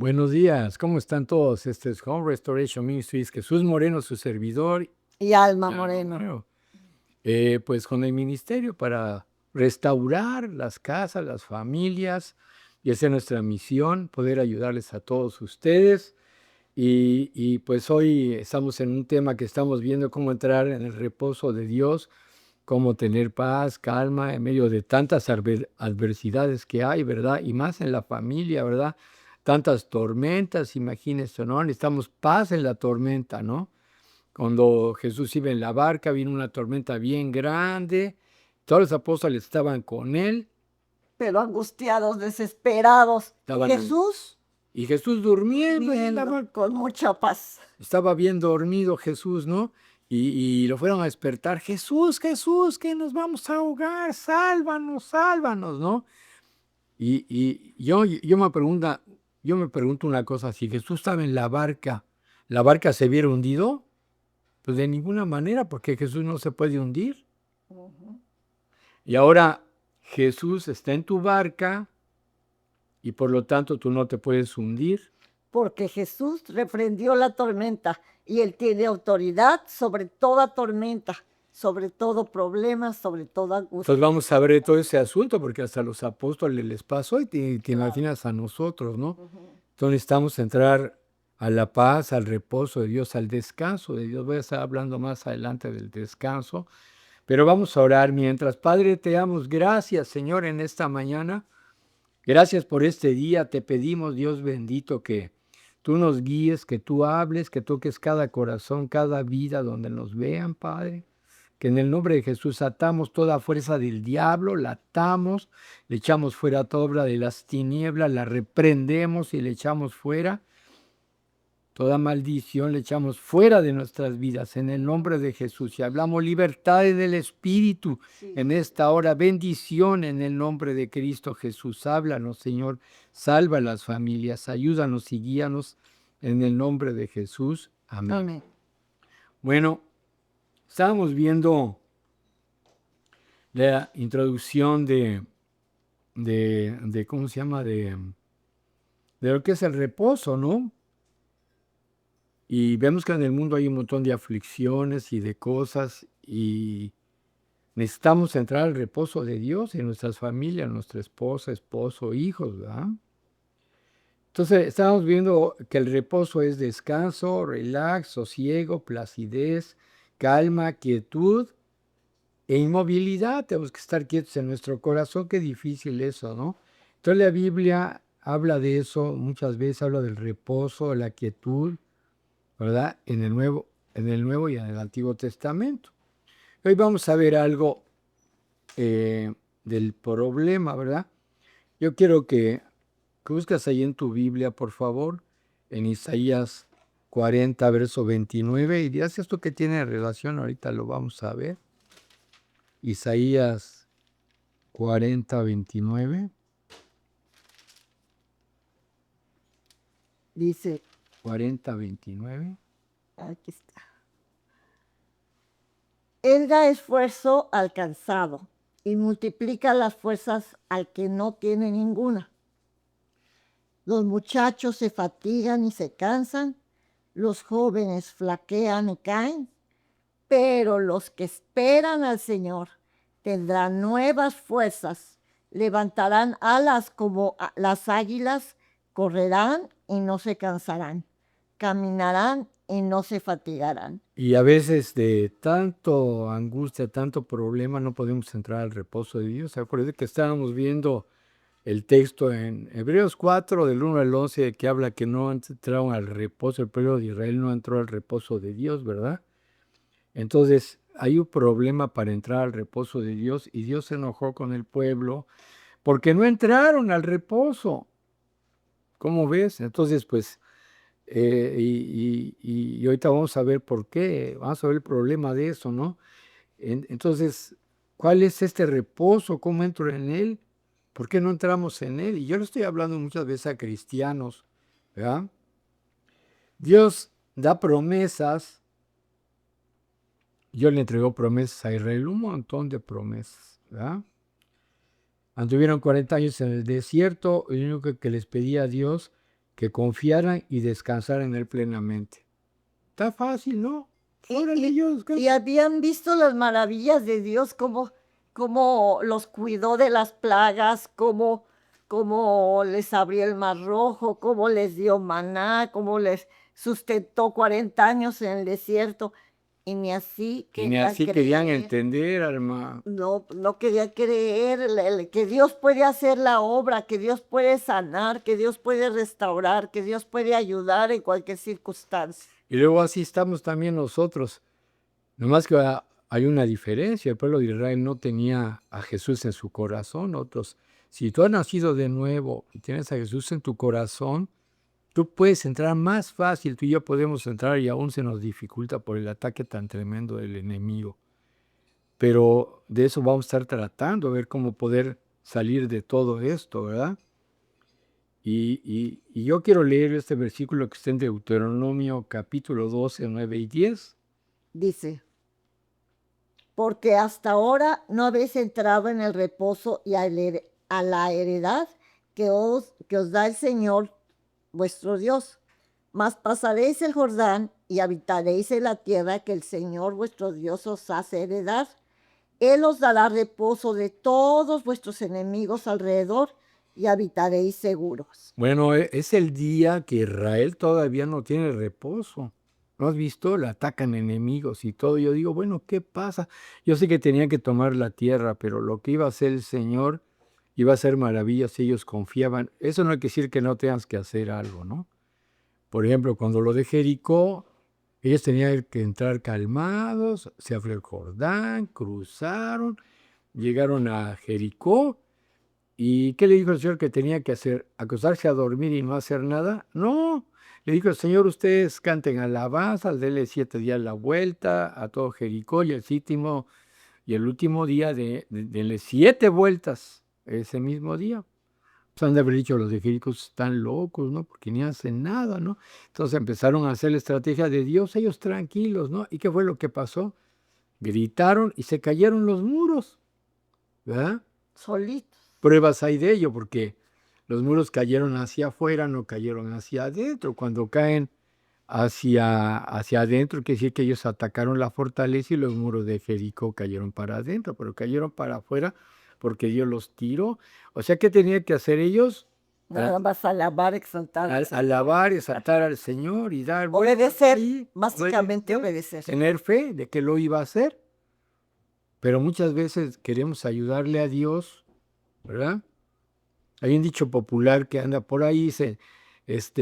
Buenos días, ¿cómo están todos? Este es Home Restoration Ministries, Jesús Moreno, su servidor. Y Alma Alma Moreno. Moreno. Pues con el ministerio para restaurar las casas, las familias, y esa es nuestra misión, poder ayudarles a todos ustedes. Y pues hoy estamos en un tema que estamos viendo cómo entrar en el reposo de Dios, cómo tener paz, calma en medio de tantas adversidades que hay, ¿verdad? Y más en la familia, ¿verdad? Tantas tormentas, imagínense, ¿no? Necesitamos paz en la tormenta, ¿no? Cuando Jesús iba en la barca, vino una tormenta bien grande, todos los apóstoles estaban con él, Pero angustiados, desesperados. estaban Jesús y Jesús durmiendo en la viendo barca. con mucha paz. Estaba bien dormido Jesús, ¿no? Y lo fueron a despertar. Jesús, Jesús, que nos vamos a ahogar, sálvanos, sálvanos, ¿no? Y yo me pregunto una cosa, si Jesús estaba en ¿la barca se hubiera hundido? Pues de ninguna manera, porque Jesús no se puede hundir. Y ahora Jesús está en tu barca y por lo tanto tú no te puedes hundir. Porque Jesús reprendió la tormenta y Él tiene autoridad sobre toda tormenta, sobre todo problema, sobre toda angustia. Entonces vamos a ver todo ese asunto, porque hasta a los apóstoles les pasó y te imaginas a nosotros, ¿no? Entonces necesitamos entrar a la paz, al reposo de Dios, al descanso de Dios. Voy a estar hablando más adelante del descanso, pero vamos a orar mientras. Padre, te damos gracias, Señor, en esta mañana. Gracias por este día. Te pedimos, Dios bendito, que tú nos guíes, que tú hables, que toques cada corazón, cada vida donde nos vean, Padre. Que en el nombre de Jesús atamos toda fuerza del diablo, la atamos, le echamos fuera toda obra de las tinieblas, la reprendemos y le echamos fuera. Toda maldición le echamos fuera de nuestras vidas en el nombre de Jesús. Y hablamos libertad en el Espíritu en esta hora. Bendición en el nombre de Cristo Jesús. Háblanos, Señor. Salva a las familias. Ayúdanos y guíanos en el nombre de Jesús. Amén. Amén. Bueno, estábamos viendo la introducción de ¿cómo se llama? De lo que es el reposo, ¿no? Y vemos que en el mundo hay un montón de aflicciones y de cosas y necesitamos entrar al reposo de Dios en nuestras familias, nuestra esposa, esposo, hijos, ¿verdad? Entonces estamos viendo que el reposo es descanso, relax, sosiego, placidez, calma, quietud e inmovilidad. Tenemos que estar quietos en nuestro corazón. Qué difícil eso, ¿no? Entonces la Biblia habla de eso muchas veces, habla del reposo, de la quietud, ¿verdad? En el Nuevo y en el Antiguo Testamento. Hoy vamos a ver algo del problema, ¿verdad? Yo quiero que busques ahí en tu Biblia, por favor, en Isaías 40, verso 29, y dirás esto que tiene relación, ahorita lo vamos a ver. Isaías 40, 29. Dice, 40, 29. aquí está. Él da esfuerzo al cansado y multiplica las fuerzas al que no tiene ninguna. Los muchachos se fatigan y se cansan, los jóvenes flaquean y caen, pero los que esperan al Señor tendrán nuevas fuerzas, levantarán alas como las águilas, correrán y no se cansarán, caminarán y no se fatigarán. Y a veces de tanto angustia, tanto problema, no podemos entrar al reposo de Dios. Acuérdense que estábamos viendo el texto en Hebreos 4, del 1 al 11, que habla que no entraron al reposo, el pueblo de Israel no entró al reposo de Dios, ¿verdad? Entonces, hay un problema para entrar al reposo de Dios y Dios se enojó con el pueblo porque no entraron al reposo. ¿Cómo ves? Entonces, pues, y ahorita vamos a ver por qué, vamos a ver el problema de eso, ¿no? Entonces, ¿cuál es este reposo? ¿Cómo entro en él? ¿Por qué no entramos en él? Y yo le estoy hablando muchas veces a cristianos, ¿verdad? Dios da promesas. Dios le entregó promesas a Israel, un montón de promesas, ¿verdad? Anduvieron 40 años en el desierto y lo único que les pedía a Dios que confiaran y descansaran en Él plenamente. Está fácil, ¿no? Órale, ellos, Y habían visto las maravillas de Dios, cómo los cuidó de las plagas, cómo les abrió el mar rojo, cómo les dio maná, cómo les sustentó 40 años en el desierto. Y ni así que ni querían así querían creer. entender, Alma. No quería creer que Dios puede hacer la obra, que Dios puede sanar, que Dios puede restaurar, que Dios puede ayudar en cualquier circunstancia. Y luego así estamos también nosotros. Nomás que hay una diferencia. El pueblo de Israel no tenía a Jesús en su corazón. Otros, si tú has nacido de nuevo y tienes a Jesús en tu corazón, tú puedes entrar más fácil. Tú y yo podemos entrar y aún se nos dificulta por el ataque tan tremendo del enemigo. Pero de eso vamos a estar tratando, a ver cómo poder salir de todo esto, ¿verdad? Y yo quiero leer este versículo que está en Deuteronomio capítulo 12, 9 y 10. Dice, porque hasta ahora no habéis entrado en el reposo y a la heredad que os da el Señor vuestro Dios. Mas pasaréis el Jordán y habitaréis en la tierra que el Señor vuestro Dios os hace heredar. Él os dará reposo de todos vuestros enemigos alrededor y habitaréis seguros. Bueno, es el día que Israel todavía no tiene reposo. ¿No has visto? Le atacan enemigos y todo. Yo digo, bueno, ¿qué pasa? Yo sé que tenían que tomar la tierra, pero lo que iba a hacer el Señor iba a hacer maravillas si ellos confiaban. Eso no quiere decir que no tengas que hacer algo, ¿no? Por ejemplo, cuando lo de Jericó, ellos tenían que entrar calmados, se abrió el Jordán, cruzaron, llegaron a Jericó. ¿Y qué le dijo el Señor que tenía que hacer? ¿Acostarse a dormir y no hacer nada? No. Le dijo el Señor, ustedes canten alabanzas, denle 7 días la vuelta a todo Jericó y el último día denle 7 vueltas ese mismo día. Pues han de haber dicho, los de Jericó están locos, ¿no? Porque ni hacen nada, ¿no? Entonces empezaron a hacer la estrategia de Dios, ellos tranquilos, ¿no? ¿Y qué fue lo que pasó? Gritaron y se cayeron los muros, ¿verdad? Solitos. Pruebas hay de ello, porque los muros cayeron hacia afuera, no cayeron hacia adentro. Cuando caen hacia adentro, quiere decir que ellos atacaron la fortaleza y los muros de Jericó cayeron para adentro, pero cayeron para afuera porque Dios los tiró. O sea, ¿qué tenían que hacer ellos? Nada más alabar, exaltar. Alabar, exaltar al Señor y dar Obedecer, sí, básicamente obedecer. tener fe de que lo iba a hacer. Pero muchas veces queremos ayudarle a Dios, ¿verdad? Hay un dicho popular que anda por ahí, dice,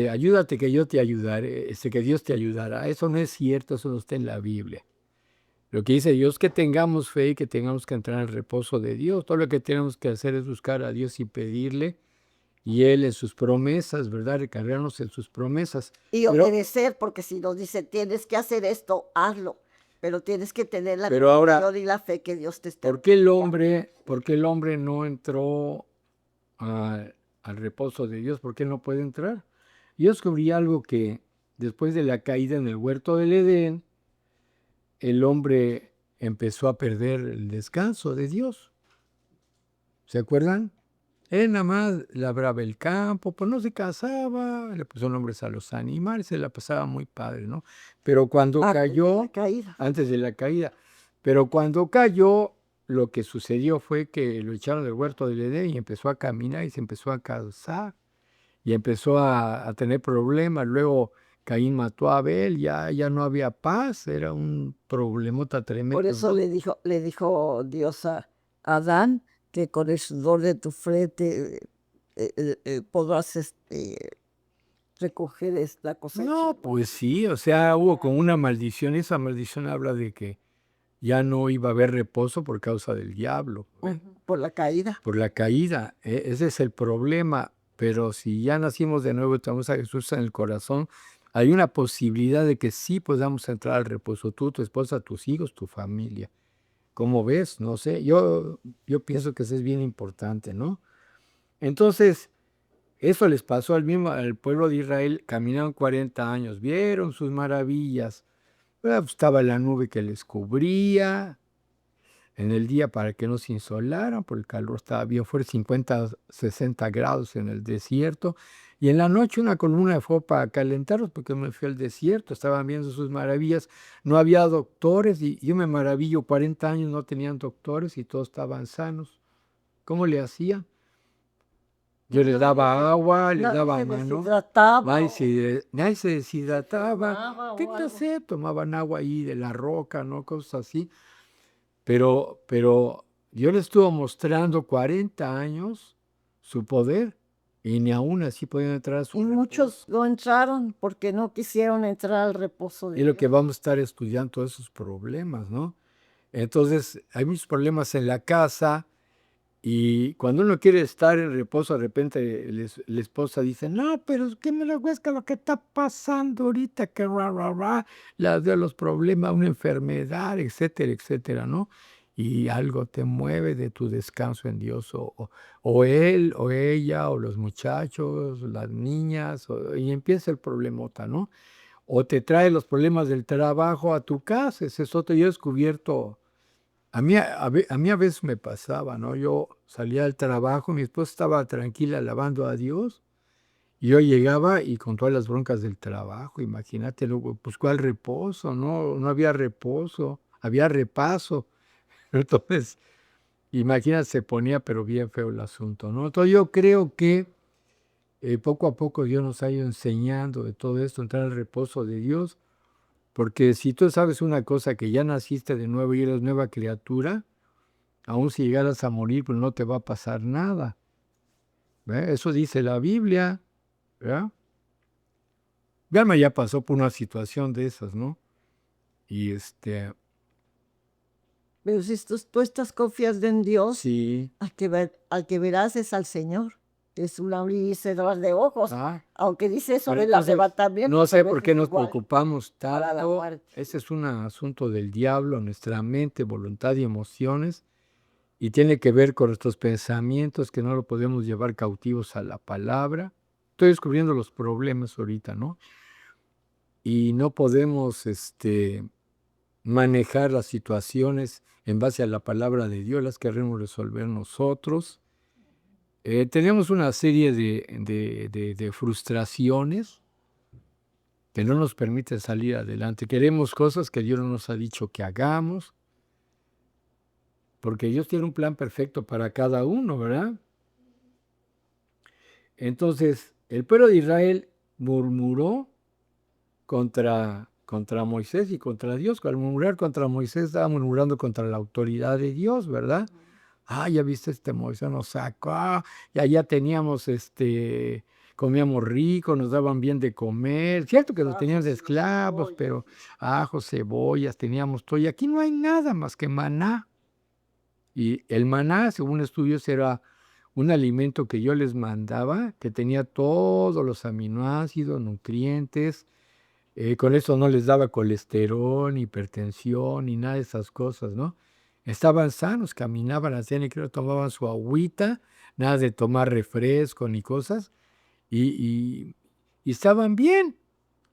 ayúdate que yo te ayudaré, que Dios te ayudará. Eso no es cierto, eso no está en la Biblia. Lo que dice Dios es que tengamos fe y que tengamos que entrar en el reposo de Dios. Todo lo que tenemos que hacer es buscar a Dios y pedirle, y Él en sus promesas, ¿verdad? Recargarnos en sus promesas. Y obedecer, porque si nos dice, tienes que hacer esto, hazlo. Pero tienes que tener la convicción y la fe que Dios te está. ¿Por qué el hombre no entró al reposo de Dios? ¿Por qué no puede entrar? Yo descubrí algo que después de la caída en el huerto del Edén, el hombre empezó a perder el descanso de Dios. ¿Se acuerdan? Él nada más labraba el campo, pues no se casaba, le puso nombres a los animales, se la pasaba muy padre, ¿no? Pero cuando cayó, antes de la caída, pero cuando cayó, lo que sucedió fue que lo echaron del huerto del Edén y empezó a caminar y se empezó a cansar y empezó a tener problemas. Luego Caín mató a Abel, ya no había paz, era un problemota tremendo. Por eso le dijo Dios a Adán que con el sudor de tu frente podrás recoger la cosecha. No, pues sí, o sea, hubo como una maldición, y esa maldición habla de que ya no iba a haber reposo por causa del diablo. Por la caída. Por la caída, ese es el problema. Pero si ya nacimos de nuevo y tenemos a Jesús en el corazón, hay una posibilidad de que sí podamos entrar al reposo, tú, tu esposa, tus hijos, tu familia. ¿Cómo ves? No sé, yo pienso que eso es bien importante, ¿no? Entonces, eso les pasó al pueblo de Israel. Caminaron 40 años, vieron sus maravillas. Estaba la nube que les cubría en el día para que no se insolaran, porque el calor estaba bien fuerte, 50, 60 grados en el desierto. Y en la noche una columna de fuego para calentarlos, porque me fui al desierto, estaban viendo sus maravillas. No había doctores y yo me maravillo, 40 años no tenían doctores y todos estaban sanos. ¿Cómo le hacía? Yo les daba agua, les Nadie daba se mano. deshidrataba Nadie se deshidrataba. tomaba ¿Qué o te algo. sé? Tomaban agua ahí de la roca, ¿no? Cosas así. Pero yo les estuve mostrando 40 años su poder y ni aún así podían entrar a su Y reposo. muchos no entraron porque no quisieron entrar al reposo de Es lo Dios. que vamos a estar estudiando, todos esos problemas, ¿no? Entonces, hay muchos problemas en la casa y cuando uno quiere estar en reposo, de repente la esposa dice, no, pero es que me lo cuesta lo que está pasando ahorita, que de los problemas, una enfermedad, etcétera, etcétera, ¿no? Y algo te mueve de tu descanso en Dios, o él, o ella, o los muchachos, las niñas, y empieza el problemota, ¿no? O te trae los problemas del trabajo a tu casa, ese es otro. Yo he descubierto, a mí a veces me pasaba, ¿no? Yo salía al trabajo, mi esposa estaba tranquila alabando a Dios, y yo llegaba y con todas las broncas del trabajo, imagínate, luego, pues cuál reposo, ¿no? No había reposo, había repaso. Entonces, imagínate, se ponía pero bien feo el asunto, ¿no? Entonces yo creo que poco a poco Dios nos ha ido enseñando de todo esto, entrar al reposo de Dios. Porque si tú sabes una cosa, que ya naciste de nuevo y eres nueva criatura, aun si llegaras a morir, pues no te va a pasar nada. ¿Ve? Eso dice la Biblia. ¿Verdad? Mi alma ya pasó por una situación de esas, ¿no? Y Pero si tú estás confiando en Dios, sí. al que verás es al Señor. Es un abrir y cerrar de ojos. Ah, Aunque dice eso pero del entonces, arrebatamiento, no a sé por veces qué nos igual preocupamos para la tanto. muerte. Ese es un asunto del diablo, nuestra mente, voluntad y emociones. Y tiene que ver con nuestros pensamientos, que no lo podemos llevar cautivos a la palabra. Estoy descubriendo los problemas ahorita, ¿no? Y no podemos manejar las situaciones en base a la palabra de Dios, las queremos resolver nosotros. Tenemos una serie de frustraciones que no nos permiten salir adelante. Queremos cosas que Dios no nos ha dicho que hagamos, porque Dios tiene un plan perfecto para cada uno, ¿verdad? Entonces, el pueblo de Israel murmuró contra Moisés y contra Dios. Al murmurar contra Moisés, estaba murmurando contra la autoridad de Dios, ¿verdad? Ah, ya viste, Moisés nos sacó, y allá teníamos, comíamos rico, nos daban bien de comer. Cierto que nos tenían de esclavos, pero ajos, cebollas, teníamos todo. Y aquí no hay nada más que maná. Y el maná, según estudios, era un alimento que yo les mandaba, que tenía todos los aminoácidos, nutrientes. Con eso no les daba colesterol, ni hipertensión, ni nada de esas cosas, ¿no? Estaban sanos, caminaban, hacían y creo tomaban su agüita, nada de tomar refresco ni cosas, y estaban bien,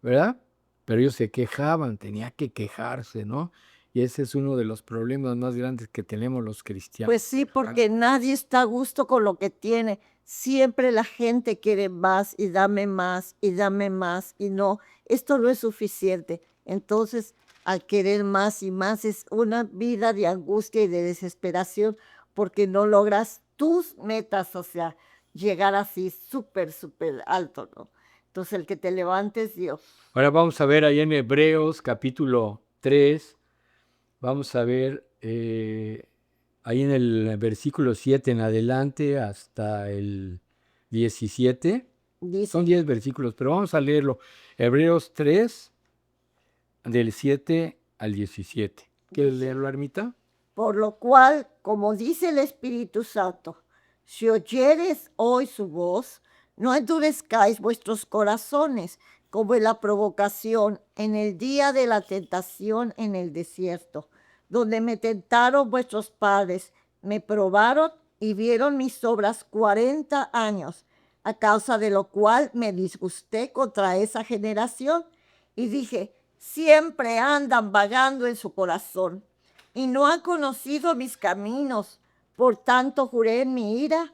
¿verdad? Pero ellos se quejaban, tenía que quejarse, ¿no? Y ese es uno de los problemas más grandes que tenemos los cristianos. Pues sí, porque nadie está a gusto con lo que tiene. Siempre la gente quiere más y dame más y dame más y no, esto no es suficiente. Entonces, al querer más y más es una vida de angustia y de desesperación porque no logras tus metas, o sea, llegar así súper, súper alto, ¿no? Entonces, el que te levantes, Dios. Ahora vamos a ver ahí en Hebreos capítulo 3, vamos a ver ahí en el versículo 7 en adelante hasta el 17. Dice, Son 10 versículos, pero vamos a leerlo. Hebreos 3, del 7 al 17. ¿Quieres leerlo, Ermita? por lo cual, como dice el Espíritu Santo, si oyeres hoy su voz, no endurezcáis vuestros corazones como en la provocación en el día de la tentación en el desierto, donde me tentaron vuestros padres, me probaron y vieron mis obras 40 años, a causa de lo cual me disgusté contra esa generación y dije, siempre andan vagando en su corazón y no han conocido mis caminos. Por tanto juré en mi ira,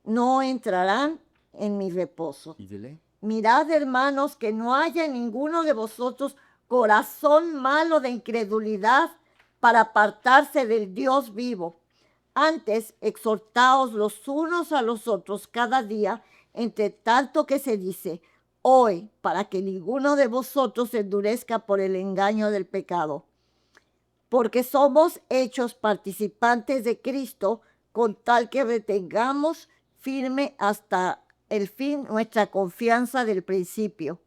no entrarán en mi reposo. Y dile. Mirad, hermanos, que no haya en ninguno de vosotros corazón malo de incredulidad para apartarse del Dios vivo. Antes, exhortaos los unos a los otros cada día, entre tanto que se dice, hoy, para que ninguno de vosotros se endurezca por el engaño del pecado. Porque somos hechos participantes de Cristo, con tal que retengamos firme hasta el fin nuestra confianza del principio.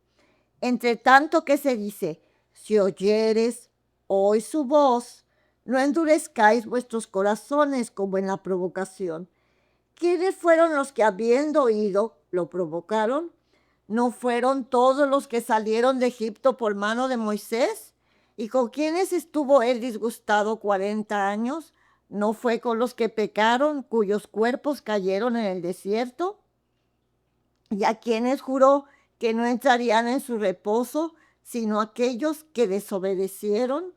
Entre tanto que se dice, si oyeres hoy su voz, no endurezcáis vuestros corazones como en la provocación. ¿Quiénes fueron los que habiendo oído lo provocaron? ¿No fueron todos los que salieron de Egipto por mano de Moisés? ¿Y con quiénes estuvo él disgustado 40 años? ¿No fue con los que pecaron, cuyos cuerpos cayeron en el desierto? ¿Y a quienes juró que no entrarían en su reposo, sino aquellos que desobedecieron?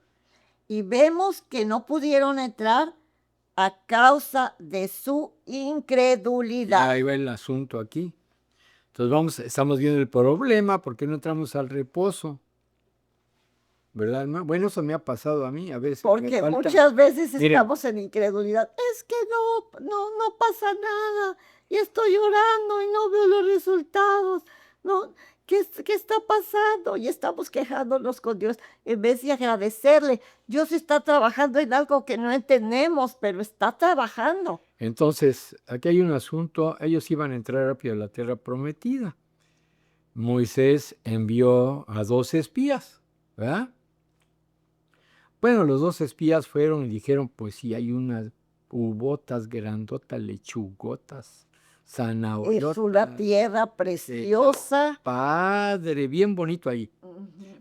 Y vemos que no pudieron entrar a causa de su incredulidad. Ahí va el asunto aquí. Entonces estamos viendo el problema, ¿por qué no entramos al reposo? ¿Verdad, hermano? Bueno, eso me ha pasado a mí a veces. Porque muchas veces Mire, estamos en incredulidad. Es que no pasa nada. Y estoy llorando y no veo los resultados. No, ¿qué está pasando? Y estamos quejándonos con Dios en vez de agradecerle. Dios está trabajando en algo que no entendemos, pero está trabajando. Entonces, aquí hay un asunto. Ellos iban a entrar rápido a la tierra prometida. Moisés envió a 2 espías, ¿verdad? Bueno, los 2 espías fueron y dijeron, pues sí, hay unas ubotas grandotas, lechugotas, zanahorias. Es una tierra preciosa. Padre, bien bonito ahí.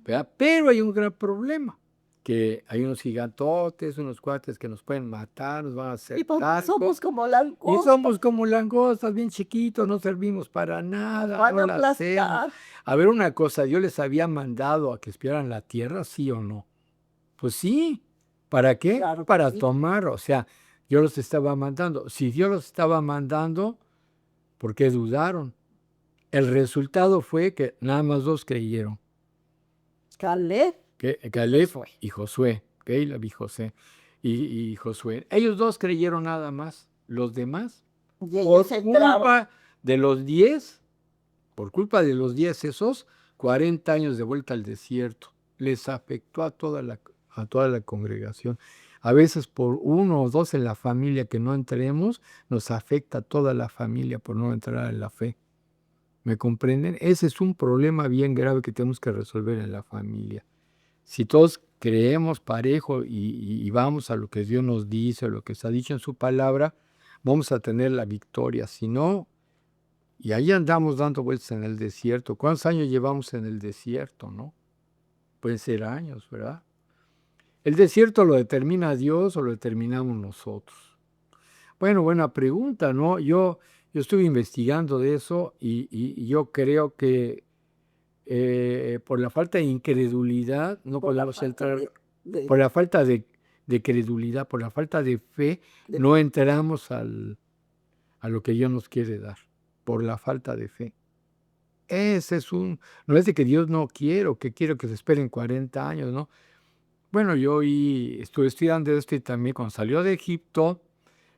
¿Verdad? Pero hay un gran problema, que hay unos gigantotes, unos cuates que nos pueden matar, nos van a hacer Y porque tacos. somos como Y langostas. somos como langostas, bien chiquitos, no servimos para nada. Van no a la aplastar. hacemos. A ver, una cosa, ¿Dios les había mandado a que espiaran la tierra, sí o no? Pues sí. ¿Para qué? Claro que Para sí. tomar, o sea, Dios los estaba mandando. Si Dios los estaba mandando, ¿por qué dudaron? El resultado fue que nada más 2 creyeron. Caleb. Caleb y Josué. Caleb y José. Y Josué. Ellos 2 creyeron nada más. Los demás, Y por ellos entraron. culpa de los 10, por culpa de los 10 esos, 40 años de vuelta al desierto. Les afectó a toda la congregación. A veces por 1 o 2 en la familia que no entremos, nos afecta a toda la familia por no entrar en la fe. ¿Me comprenden? Ese es un problema bien grave que tenemos que resolver en la familia. Si todos creemos parejo y vamos a lo que Dios nos dice, lo que se ha dicho en su palabra, vamos a tener la victoria. Si no, y ahí andamos dando vueltas en el desierto. ¿Cuántos años llevamos en el desierto, no? Pueden ser años, ¿verdad? ¿El desierto lo determina Dios o lo determinamos nosotros? Bueno, buena pregunta, ¿no? Yo estuve investigando de eso y yo creo que por la falta de incredulidad no podemos entrar, por la falta de credulidad, por la falta de fe, no entramos a lo que Dios nos quiere dar, por la falta de fe. Ese es no es de que Dios no quiere o que quiero que se esperen 40 años, ¿no? Bueno, yo estuve estudiando esto y también cuando salió de Egipto,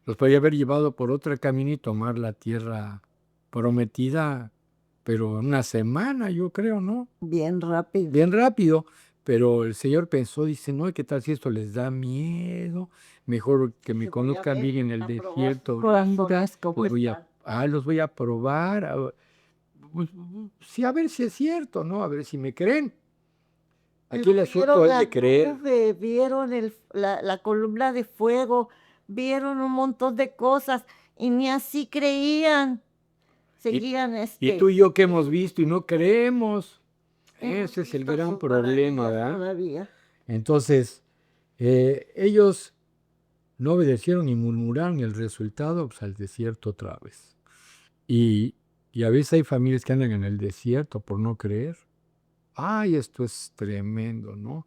los podía haber llevado por otro camino y tomar la tierra prometida, pero en 1 semana, yo creo, ¿no? Bien rápido. Bien rápido, pero el Señor pensó, dice, no, ¿qué tal si esto les da miedo? Mejor que me conozcan bien en el desierto. Los voy a probar. Sí, a ver si es cierto, ¿no? A ver si me creen. Aquí el asunto es de creer. Vieron la columna de fuego, vieron un montón de cosas y ni así creían. Seguían Y tú y yo que hemos visto y no creemos. Ese es el gran problema, ¿verdad? Todavía. Entonces, ellos no obedecieron ni murmuraron y el resultado, pues al desierto otra vez. Y a veces hay familias que andan en el desierto por no creer. Ay, esto es tremendo, ¿no?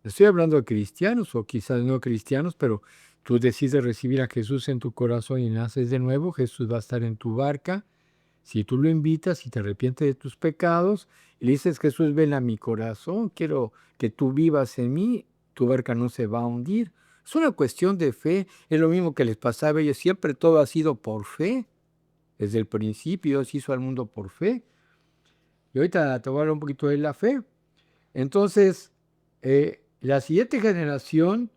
Estoy hablando de cristianos o quizás no cristianos, pero tú decides recibir a Jesús en tu corazón y naces de nuevo, Jesús va a estar en tu barca, Si tú lo invitas y te arrepientes de tus pecados y le dices, Jesús, ven a mi corazón, quiero que tú vivas en mí, tu barca no se va a hundir. Es una cuestión de fe, es lo mismo que les pasaba a ellos, siempre todo ha sido por fe. Desde el principio Dios hizo al mundo por fe. Y ahorita te voy a hablar un poquito de la fe. Entonces, la siguiente generación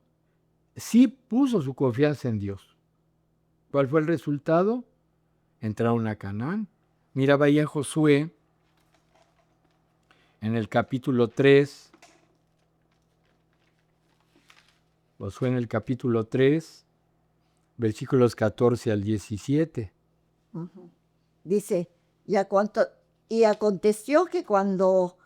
sí puso su confianza en Dios. ¿Cuál fue el resultado? Entraron a Canaán. Mira, vaya en Josué, en el capítulo 3. Josué en el capítulo 3, versículos 14 al 17. Dice, y aconteció que cuando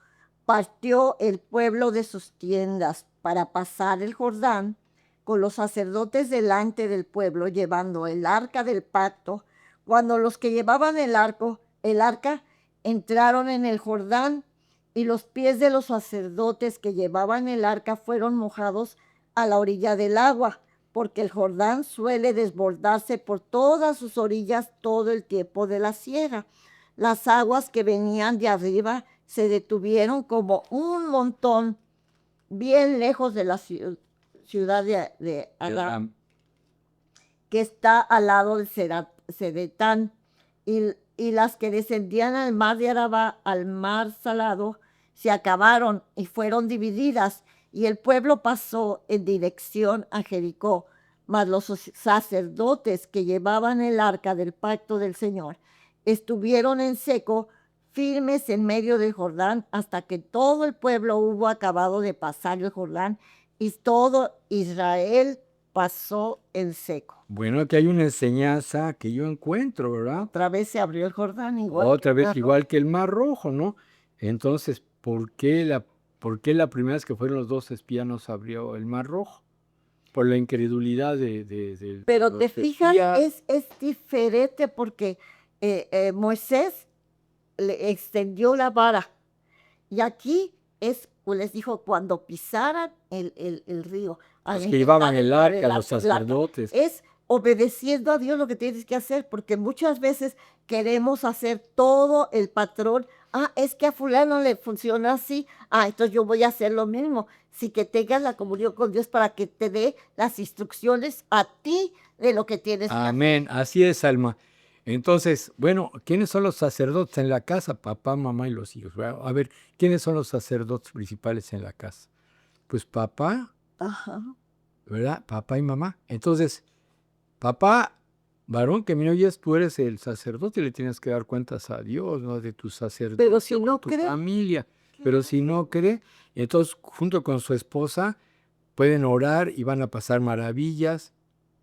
partió el pueblo de sus tiendas para pasar el Jordán, con los sacerdotes delante del pueblo llevando el arca del pacto, cuando los que llevaban el arca entraron en el Jordán, y los pies de los sacerdotes que llevaban el arca fueron mojados a la orilla del agua, porque el Jordán suele desbordarse por todas sus orillas todo el tiempo de la siega. Las aguas que venían de arriba se detuvieron como un montón bien lejos de la ciudad de Aram, que está al lado del Sedetán, y las que descendían al mar de Araba, al mar salado, se acabaron y fueron divididas, y el pueblo pasó en dirección a Jericó. Mas los sacerdotes que llevaban el arca del pacto del Señor estuvieron en seco, firmes en medio del Jordán, hasta que todo el pueblo hubo acabado de pasar el Jordán, y todo Israel pasó en seco. Bueno, aquí hay una enseñanza que yo encuentro, ¿verdad? Otra vez se abrió el Jordán, Otra vez igual que el Mar Rojo, ¿no? Entonces, ¿por qué la primera vez que fueron los dos espías no se abrió el Mar Rojo? Por la incredulidad de Pero los te fijas, espías. es diferente porque Moisés le extendió la vara. Y aquí les dijo, cuando pisaran el río, Los que llevaban el arca, los el arca, sacerdotes. es obedeciendo a Dios lo que tienes que hacer, porque muchas veces queremos hacer todo el patrón. Es que a fulano le funciona así, entonces yo voy a hacer lo mismo. Sí, que tengas la comunión con Dios para que te dé las instrucciones a ti de lo que tienes que hacer. Amén, así es, Alma. Entonces, bueno, ¿quiénes son los sacerdotes en la casa? Papá, mamá y los hijos. Bueno, a ver, ¿quiénes son los sacerdotes principales en la casa? Pues papá, Ajá. ¿verdad? Papá y mamá. Entonces, papá, varón que me oyes, tú eres el sacerdote y le tienes que dar cuentas a Dios, ¿no? De tu sacerdote, Pero si no tu cree, familia. Pero si no cree, entonces junto con su esposa pueden orar y van a pasar maravillas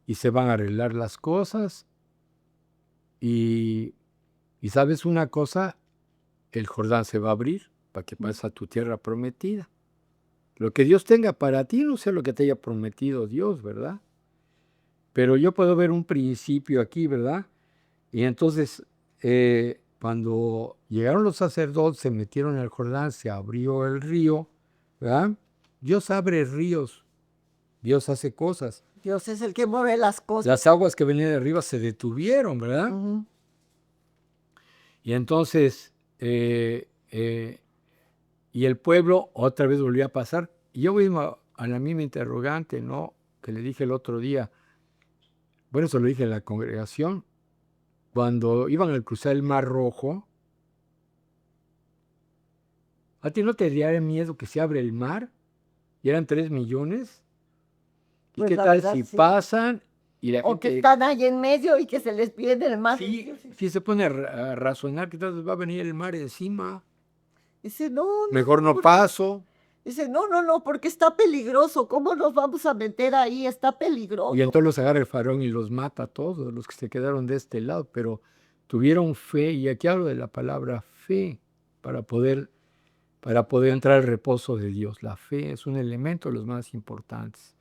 y se van a arreglar las cosas. Y sabes una cosa, el Jordán se va a abrir para que pases a tu tierra prometida. Lo que Dios tenga para ti, no sé lo que te haya prometido Dios, ¿verdad? Pero yo puedo ver un principio aquí, ¿verdad? Y entonces, cuando llegaron los sacerdotes, se metieron en el Jordán, se abrió el río, ¿verdad? Dios abre ríos, Dios hace cosas. Dios es el que mueve las cosas. Las aguas que venían de arriba se detuvieron, ¿verdad? Ujú. Y entonces, y el pueblo otra vez volvió a pasar. Y yo mismo a la misma interrogante, ¿no? Que le dije el otro día, bueno, eso lo dije en la congregación, cuando iban a cruzar el Mar Rojo, ¿a ti no te daría miedo que se abre el mar? Y eran 3 millones. ¿Y Pues qué la tal verdad, si sí. pasan y la O que gente... están ahí en medio y que se les pierde el mar. Sí, sí se pone a razonar que tal vez va a venir el mar encima. Dice, no, Mejor no paso. Dice, no, porque está peligroso. ¿Cómo nos vamos a meter ahí? Está peligroso. Y entonces los agarra el faraón y los mata a todos, los que se quedaron de este lado. Pero tuvieron fe, y aquí hablo de la palabra fe, para poder entrar al reposo de Dios. La fe es un elemento de los más importantes.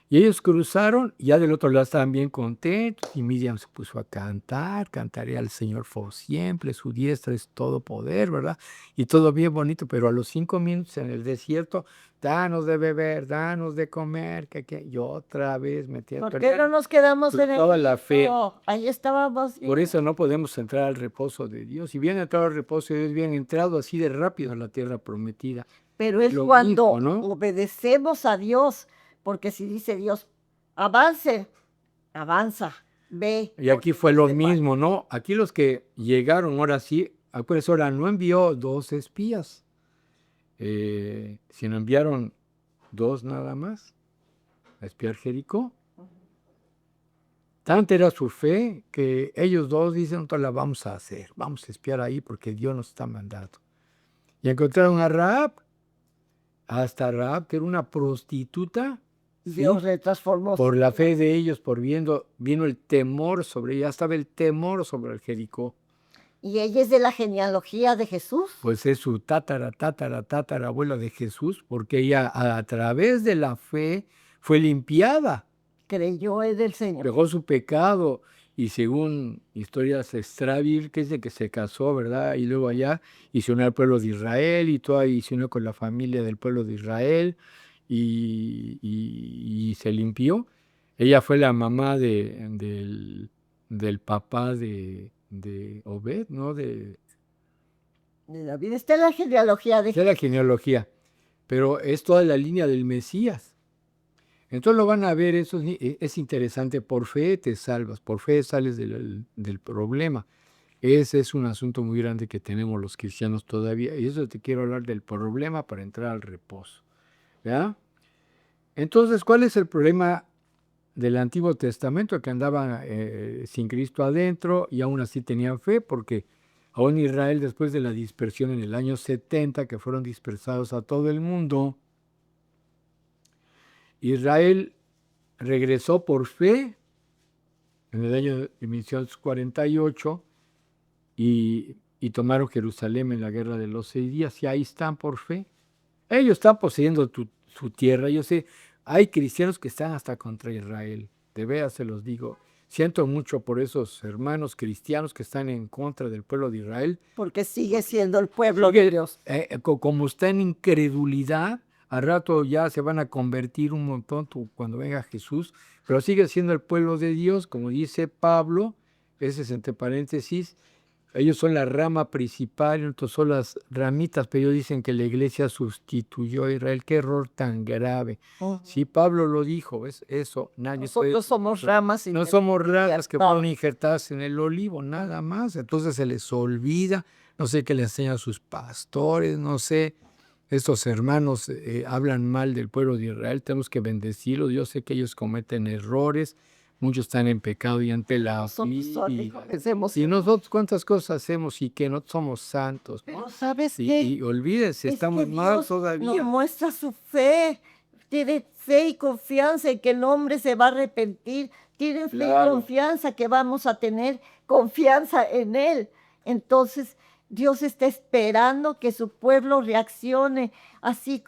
Y ellos cruzaron, y ya del otro lado estaban bien contentos, y Miriam se puso a cantar, cantaré al Señor por siempre, su diestra es todo poder, ¿verdad? Y todo bien bonito, pero a los 5 minutos en el desierto, danos de beber, danos de comer, y otra vez ¿Por qué no nos quedamos en el toda la fe. Egipto? Ahí estábamos Por bien. eso no podemos entrar al reposo de Dios. Si bien entrado al reposo de Dios, bien entrado así de rápido a la tierra prometida. Pero es Lo cuando mismo, ¿no? obedecemos a Dios, porque si dice Dios, avance, avanza, ve. Y aquí fue lo mismo, ¿no? Aquí los que llegaron, ahora sí, acuérdense, ahora no envió 2 espías, sino enviaron 2 nada más a espiar Jericó. Tanta era su fe que ellos 2 dicen, nosotros la vamos a hacer, vamos a espiar ahí porque Dios nos está mandando. Y encontraron a Rahab, hasta Rahab, que era una prostituta. Dios le transformó. Por la fe de ellos, vino el temor sobre ella, estaba el temor sobre el Jericó. Y ella es de la genealogía de Jesús. Pues es su tatarabuela de Jesús, porque ella a través de la fe fue limpiada, Creyó en el Señor. dejó su pecado y según historias extrabíblicas dice que se casó, ¿verdad? Y luego allá y se unió al pueblo de Israel y toda y se unió con la familia del pueblo de Israel y se limpió. Ella fue la mamá del papá de Obed, ¿no? De David está en la genealogía de Esa es la genealogía, pero es toda la línea del Mesías. Entonces lo van a ver, eso es interesante, por fe te salvas, por fe sales del problema. Ese es un asunto muy grande que tenemos los cristianos todavía, y eso te quiero hablar del problema para entrar al reposo. ¿Ya? Entonces, ¿cuál es el problema del Antiguo Testamento? Que andaban sin Cristo adentro y aún así tenían fe, porque aún Israel, después de la dispersión en el año 70, que fueron dispersados a todo el mundo, Israel regresó por fe en el año de 1948 y tomaron Jerusalén en la guerra de los 6 días, y ahí están por fe. Ellos están poseyendo su tierra. Yo sé, hay cristianos que están hasta contra Israel, de veras se los digo. Siento mucho por esos hermanos cristianos que están en contra del pueblo de Israel. Porque sigue siendo el pueblo de Dios. Como está en incredulidad, al rato ya se van a convertir un montón cuando venga Jesús, pero sigue siendo el pueblo de Dios, como dice Pablo, ese es entre paréntesis. Ellos son la rama principal, nosotros son las ramitas, pero ellos dicen que la iglesia sustituyó a Israel. Qué error tan grave. Sí, Pablo lo dijo, es eso. Nosotros somos ramas. No somos ramas que fueron injertadas en el olivo, nada más. Entonces se les olvida, no sé qué le enseñan a sus pastores, no sé. Estos hermanos hablan mal del pueblo de Israel, tenemos que bendecirlos. Yo sé que ellos cometen errores. Muchos están en pecado y ante la y nosotros cuántas cosas hacemos y que no somos santos, ¿no? Pero ¿sabes qué? Y olvídense, estamos mal todavía. Nos muestra su fe. Tiene fe y confianza en que el hombre se va a arrepentir. Tiene fe y confianza que vamos a tener confianza en él. Entonces, Dios está esperando que su pueblo reaccione. Así,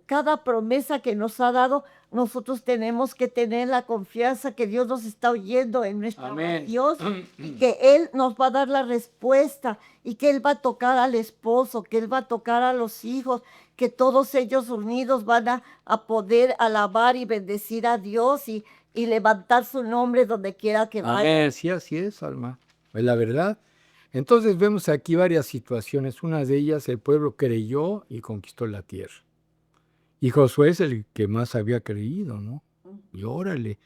cada promesa que nos ha dado, nosotros tenemos que tener la confianza que Dios nos está oyendo en nuestra oración, y que Él nos va a dar la respuesta, y que Él va a tocar al esposo, que Él va a tocar a los hijos, que todos ellos unidos van a poder alabar y bendecir a Dios y levantar su nombre donde quiera que vaya. Amén, sí, así es, Alma. Es la verdad. Entonces vemos aquí varias situaciones. Una de ellas, el pueblo creyó y conquistó la tierra. Y Josué es el que más había creído, ¿no? Y órale.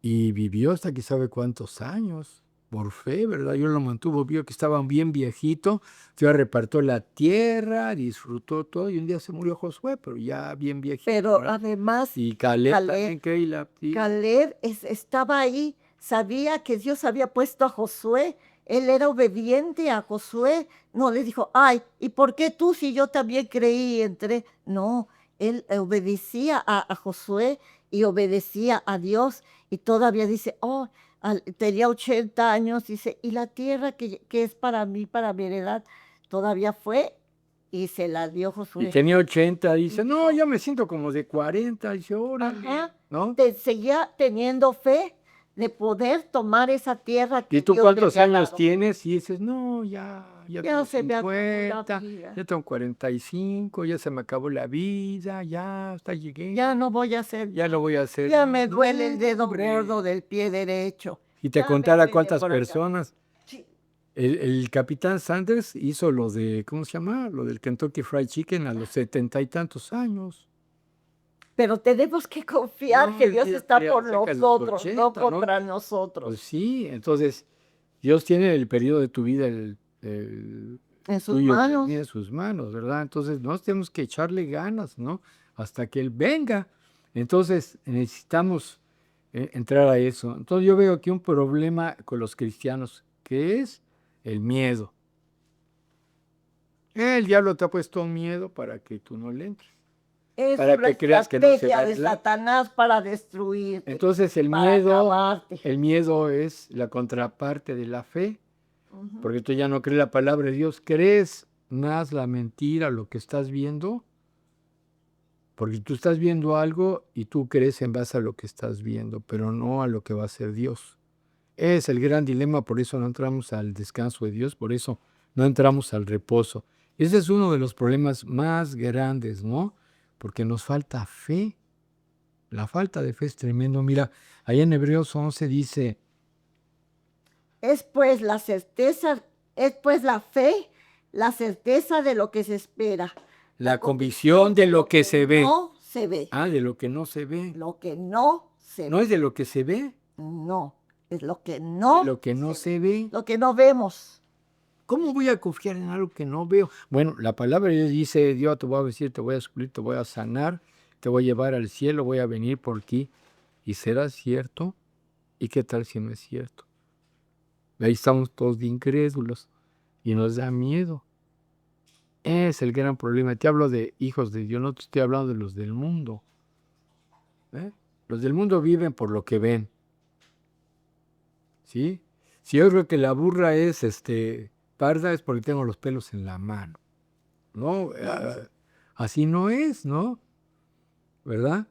Y vivió hasta que sabe cuántos años, por fe, ¿verdad? Yo lo mantuvo, vio que estaba bien viejito, ya repartió la tierra, disfrutó todo, y un día se murió Josué, pero ya bien viejito. Pero ¿verdad? además, Y Caleb también creía. Caleb estaba ahí, sabía que Dios había puesto a Josué. Él era obediente a Josué. No le dijo, ay, ¿y por qué tú si yo también creí y entré? No, él obedecía a Josué y obedecía a Dios. Y todavía dice, oh, tenía 80 años, dice, y la tierra que es para mí, para mi heredad, todavía fue y se la dio Y Josué. tenía 80, dice, no, yo me siento como de 40, dice, órale, Ajá. ¿no? Seguía teniendo fe de poder tomar esa tierra que ¿Y tú Dios le cuántos había años dado. tienes? Y dices, no, ya Ya tengo se me acabó la 50, vida. ya tengo 45, ya se me acabó la vida, ya hasta llegué, Ya no voy a hacer. ya lo voy a hacer. Ya me No, duele el dedo hombre. gordo del pie derecho. Y te Ya me contara duele cuántas por acá. personas. Sí. El capitán Sanders hizo lo de, ¿cómo se llama? Lo del Kentucky Fried Chicken a los 70 y tantos años. Pero tenemos que confiar No, que Dios está por cerca de los nosotros, no 80, ¿no? contra Pues nosotros. sí, entonces Dios tiene el periodo de tu vida, el En sus tuyo y el manos. mío en sus manos, ¿verdad? Entonces nos tenemos que echarle ganas, ¿no? Hasta que Él venga. Entonces necesitamos entrar a eso. Entonces yo veo aquí un problema con los cristianos, que es el miedo. El diablo te ha puesto miedo para que tú no le entres, Es para una que creas que no se estrategia va a de arreglar. Satanás para destruirte, Entonces para acabarte. el miedo es la contraparte de la fe, Ujú. porque tú ya no crees la palabra de Dios, crees más la mentira, lo que estás viendo, porque tú estás viendo algo y tú crees en base a lo que estás viendo, pero no a lo que va a ser Dios. Es el gran dilema, por eso no entramos al descanso de Dios, por eso no entramos al reposo. Ese es uno de los problemas más grandes, ¿no? Porque nos falta fe. La falta de fe es tremendo. Mira, ahí en Hebreos 11 dice, Es pues la certeza, es pues la fe, la certeza de lo que se espera. la convicción de lo que se ve. No se ve. Ah, de lo que no se ve. Lo que no se No ve. es de lo que se ve, No, es lo que de no, lo que no se ve. lo que no vemos. ¿Cómo voy a confiar en algo que no veo? Bueno, la palabra de Dios dice, Dios te voy a decir, te voy a suplir, te voy a sanar, te voy a llevar al cielo, voy a venir por ti. ¿Y será cierto? ¿Y qué tal si no es cierto? Ahí estamos todos de incrédulos y nos da miedo. Es el gran problema. Te hablo de hijos de Dios, no te estoy hablando de los del mundo. Los del mundo viven por lo que ven. ¿Sí? Si yo creo que la burra es parda, es porque tengo los pelos en la mano. ¿No? Así no es, ¿no? ¿Verdad?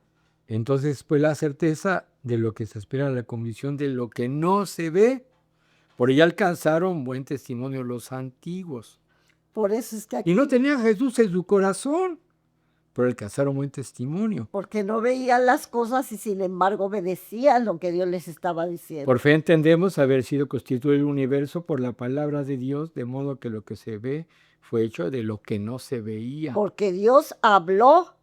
Entonces, pues la certeza de lo que se espera, la convicción de lo que no se ve. Por ella alcanzaron buen testimonio los antiguos. Por eso es que aquí, Y no tenían a Jesús en su corazón, pero alcanzaron buen testimonio. porque no veían las cosas y sin embargo obedecían lo que Dios les estaba diciendo. Por fe entendemos haber sido constituido el universo por la palabra de Dios, de modo que lo que se ve fue hecho de lo que no se veía. Porque Dios habló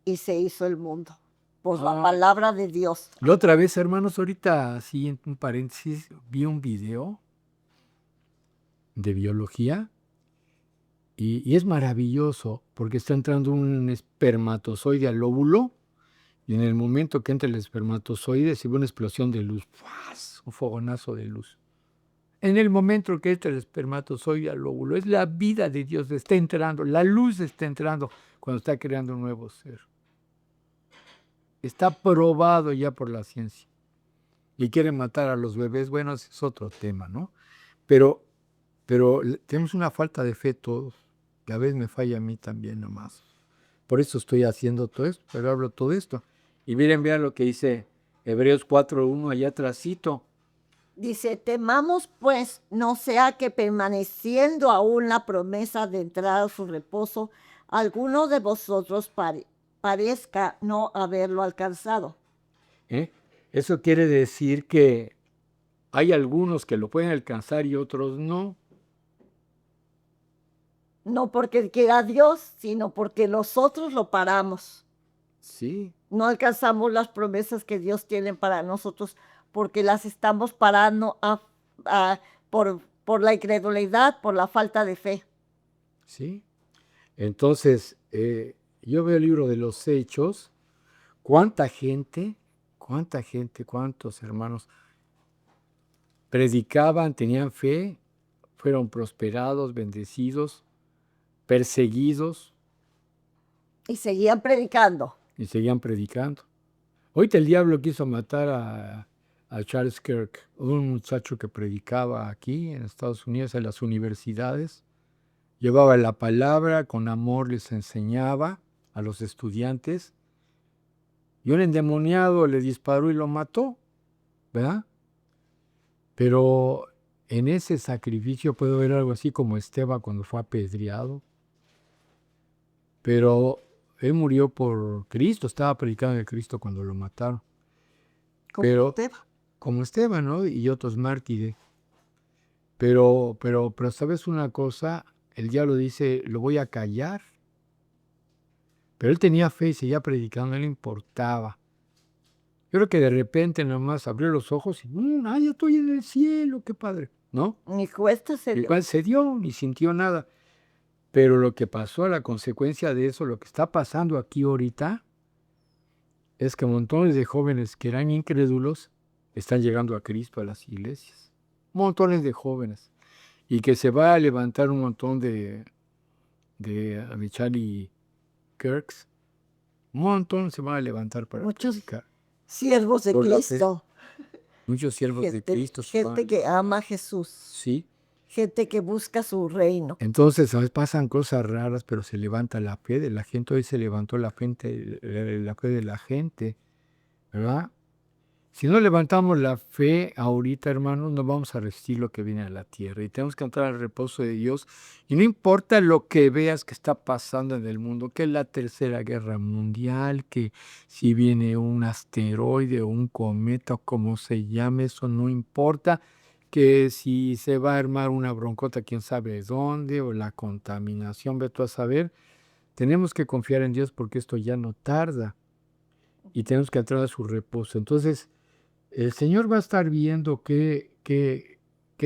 y se hizo el mundo. Por la palabra de Dios. La otra vez, hermanos, ahorita, así en un paréntesis, vi un video de biología y es maravilloso porque está entrando un espermatozoide al óvulo y en el momento que entra el espermatozoide se ve una explosión de luz, ¡fuas! Un fogonazo de luz. En el momento que entra el espermatozoide al óvulo, es la vida de Dios, está entrando, la luz está entrando cuando está creando un nuevo ser. Está probado ya por la ciencia. Y quieren matar a los bebés, bueno, ese es otro tema, ¿no? Pero tenemos una falta de fe todos, que a veces me falla a mí también nomás. Por eso estoy haciendo todo esto, pero hablo todo esto. Y miren, vean lo que dice Hebreos 4:1 allá atrásito. Dice, temamos pues, no sea que permaneciendo aún la promesa de entrar a su reposo, alguno de vosotros parezca no haberlo alcanzado. Eso quiere decir que hay algunos que lo pueden alcanzar y otros no. No porque quiera Dios, sino porque nosotros lo paramos. Sí. No alcanzamos las promesas que Dios tiene para nosotros porque las estamos parando por la incredulidad, por la falta de fe. Sí. Entonces, yo veo el libro de los Hechos. ¿Cuánta gente, cuántos hermanos predicaban, tenían fe, fueron prosperados, bendecidos, perseguidos Y seguían predicando. y seguían predicando? Ahorita el diablo quiso matar a Charles Kirk, un muchacho que predicaba aquí en Estados Unidos en las universidades. llevaba la palabra, con amor les enseñaba a los estudiantes. Y un endemoniado le disparó y lo mató, ¿verdad? Pero en ese sacrificio puedo ver algo así como Esteban cuando fue apedreado. Pero él murió por Cristo, estaba predicando de Cristo cuando lo mataron. Como Esteban, ¿no? Y otros mártires. Pero ¿sabes una cosa? El diablo dice, lo voy a callar. Pero él tenía fe y seguía predicando, no le importaba. Yo creo que de repente nomás abrió los ojos y, ya estoy en el cielo, qué padre, ¿no? Ni cuesta se dio. Igual se dio, ni sintió nada. Pero lo que pasó, la consecuencia de eso, lo que está pasando aquí ahorita, es que montones de jóvenes que eran incrédulos están llegando a Cristo a las iglesias. Montones de jóvenes. Y que se va a levantar un montón de Charlie Kirks. Un montón se van a levantar para muchos predicar. siervos de Por la fe. Cristo. Muchos siervos de Cristo. Gente que ama a Jesús. Sí. Gente que busca su reino. Entonces, a veces pasan cosas raras, pero se levanta la fe de la gente. Hoy se levantó la fe de la gente, ¿verdad? Si no levantamos la fe ahorita, hermanos, no vamos a resistir lo que viene a la tierra. Y tenemos que entrar al reposo de Dios. Y no importa lo que veas que está pasando en el mundo, que es la tercera guerra mundial, que si viene un asteroide o un cometa o como se llame, eso no importa. Que si se va a armar una broncota, quién sabe dónde, o la contaminación, ve tú a saber. Tenemos que confiar en Dios porque esto ya no tarda. Y tenemos que entrar a su reposo. Entonces, el Señor va a estar viendo qué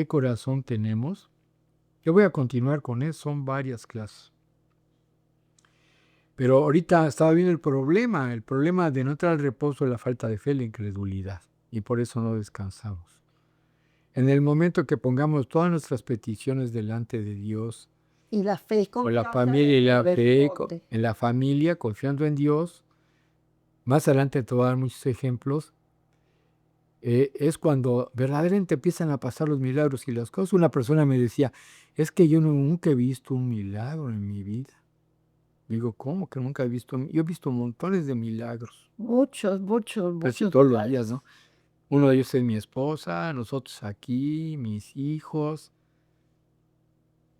corazón tenemos. Yo voy a continuar con eso, son varias clases. Pero ahorita estaba viendo el problema de no entrar al reposo es la falta de fe, la incredulidad. Y por eso no descansamos. En el momento que pongamos todas nuestras peticiones delante de Dios, y la fe, con la familia y la fe, en la familia, confiando en Dios, más adelante te voy a dar muchos ejemplos, es cuando verdaderamente empiezan a pasar los milagros y las cosas. Una persona me decía, es que yo nunca he visto un milagro en mi vida. Digo, ¿cómo que nunca he visto? Yo he visto montones de milagros. Muchos. Casi todos los días, ¿no? Uno de ellos es mi esposa, nosotros aquí, mis hijos.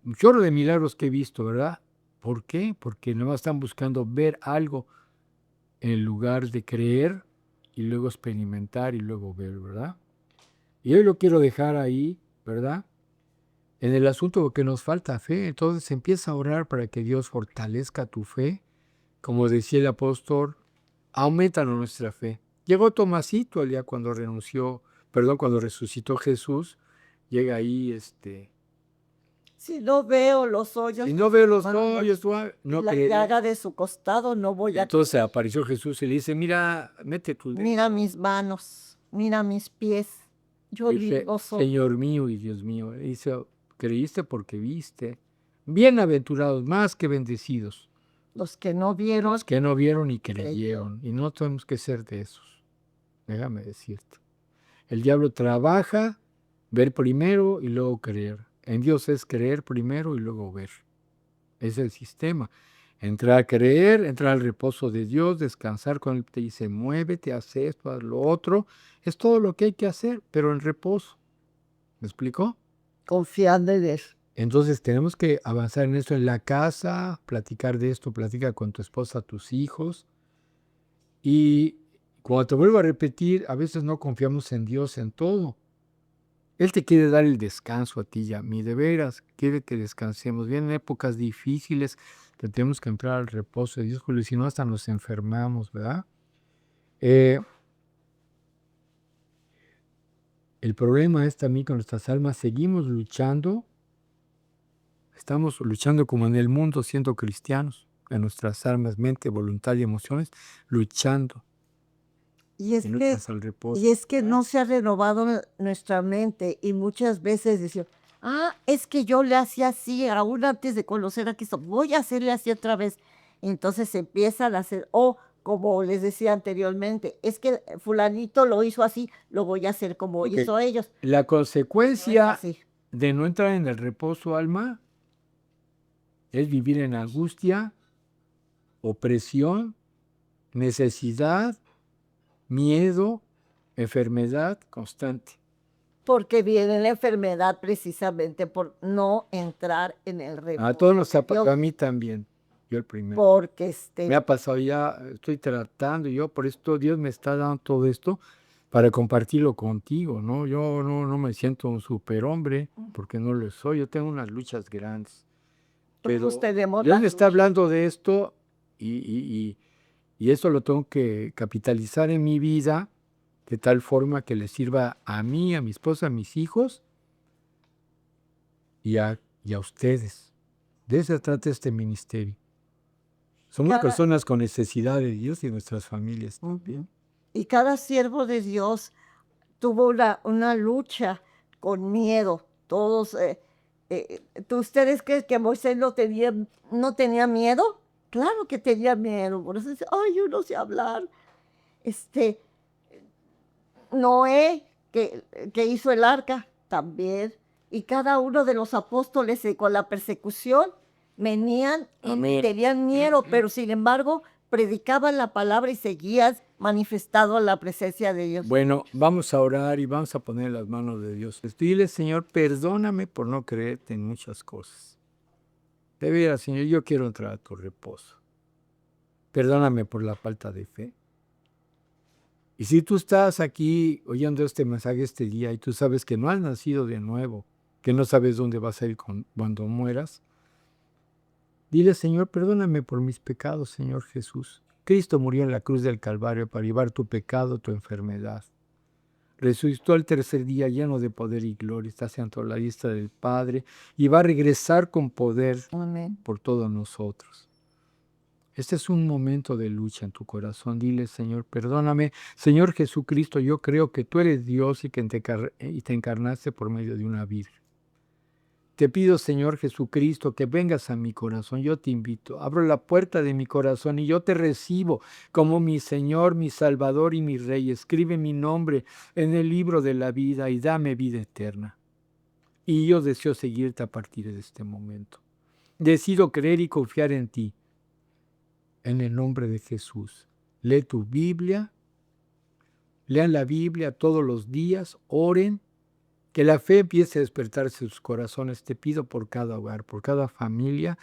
Un chorro de milagros que he visto, ¿verdad? ¿Por qué? Porque no están buscando ver algo en lugar de creer y luego experimentar y luego ver, ¿verdad? Y hoy lo quiero dejar ahí, ¿verdad? En el asunto que nos falta fe, entonces empieza a orar para que Dios fortalezca tu fe. Como decía el apóstol, aumentanos nuestra fe. Llegó Tomasito el día cuando cuando resucitó Jesús, llega ahí si no veo los hoyos, si no veo los hoyos, no la llaga de su costado, no voy a... Entonces apareció Jesús y le dice, mira, mete tu dedo. Mira mis manos, mira mis pies, yo vivo soy. Señor mío y Dios mío, dice, creíste porque viste. Bienaventurados, más que bendecidos. Los que no vieron. Los que no vieron y creyeron. Y no tenemos que ser de esos. Déjame decirte. El diablo trabaja, ver primero y luego creer. En Dios es creer primero y luego ver. Es el sistema. Entrar a creer, entrar al reposo de Dios, descansar cuando Él te dice, muévete, haz esto, haz lo otro. Es todo lo que hay que hacer, pero en reposo. ¿Me explicó? Confiando en Él. Entonces tenemos que avanzar en esto en la casa, platicar de esto, platica con tu esposa, tus hijos. Y cuando te vuelvo a repetir, a veces no confiamos en Dios en todo. Él te quiere dar el descanso a ti y a mí, de veras, quiere que descansemos. Vienen épocas difíciles, que tenemos que entrar al reposo de Dios, porque si no hasta nos enfermamos, ¿verdad? El problema es también con nuestras almas, seguimos luchando, estamos luchando como en el mundo siendo cristianos, en nuestras almas, mente, voluntad y emociones, luchando. Y es que no se ha renovado nuestra mente y muchas veces decimos, es que yo le hacía así, aún antes de conocer a Cristo, voy a hacerle así otra vez. Entonces empiezan a hacer, como les decía anteriormente, es que fulanito lo hizo así, lo voy a hacer como hizo ellos. La consecuencia de no entrar en el reposo, alma, es vivir en angustia, opresión, necesidad, miedo, enfermedad constante. Porque viene la enfermedad precisamente por no entrar en el A todos reposo nos de ha pasado, a Dios. mí también, yo el primero. Porque Me ha pasado ya, estoy tratando, yo por esto Dios me está dando todo esto para compartirlo contigo, ¿no? Yo no me siento un superhombre, porque no lo soy, yo tengo unas luchas grandes. Pero todos tenemos Dios las me está luchas. hablando de esto y esto lo tengo que capitalizar en mi vida de tal forma que le sirva a mí, a mi esposa, a mis hijos y a ustedes. De eso se trata este ministerio. Somos Cada, personas con necesidad de Dios y nuestras familias también. y cada siervo de Dios tuvo una lucha con miedo. Todos, ¿ustedes creen que Moisés no tenía miedo? Claro que tenía miedo. Por eso dice, ay, yo no sé hablar. Este, Noé, que hizo el arca, también. Y cada uno de los apóstoles con la persecución venían y Amén. tenían miedo, pero sin embargo predicaban la palabra y seguían manifestando la presencia de Dios. Bueno, vamos a orar y vamos a poner en las manos de Dios. Dile, Señor, perdóname por no creerte en muchas cosas. De veras, Señor, yo quiero entrar a tu reposo. Perdóname por la falta de fe. Y si tú estás aquí oyendo este mensaje este día y tú sabes que no has nacido de nuevo, que no sabes dónde vas a ir cuando mueras, dile, Señor, perdóname por mis pecados, Señor Jesús. Cristo murió en la cruz del Calvario para llevar tu pecado, tu enfermedad. Resucitó al tercer día lleno de poder y gloria, está sentado a la diestra del Padre y va a regresar con poder Amén. por todos nosotros. Este es un momento de lucha en tu corazón. Dile, Señor, perdóname. Señor Jesucristo, yo creo que tú eres Dios y que te encarnaste por medio de una virgen. Te pido, Señor Jesucristo, que vengas a mi corazón. Yo te invito. Abro la puerta de mi corazón y yo te recibo como mi Señor, mi Salvador y mi Rey. Escribe mi nombre en el libro de la vida y dame vida eterna. Y yo deseo seguirte a partir de este momento. Decido creer y confiar en ti. En el nombre de Jesús. Lee tu Biblia. Lean la Biblia todos los días. Oren. Que la fe empiece a despertarse en sus corazones. Te pido por cada hogar, por cada familia,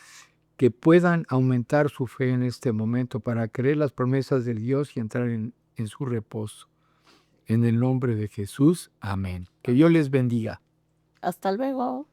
que puedan aumentar su fe en este momento para creer las promesas de Dios y entrar en su reposo. En el nombre de Jesús, amén. Que Dios les bendiga. Hasta luego.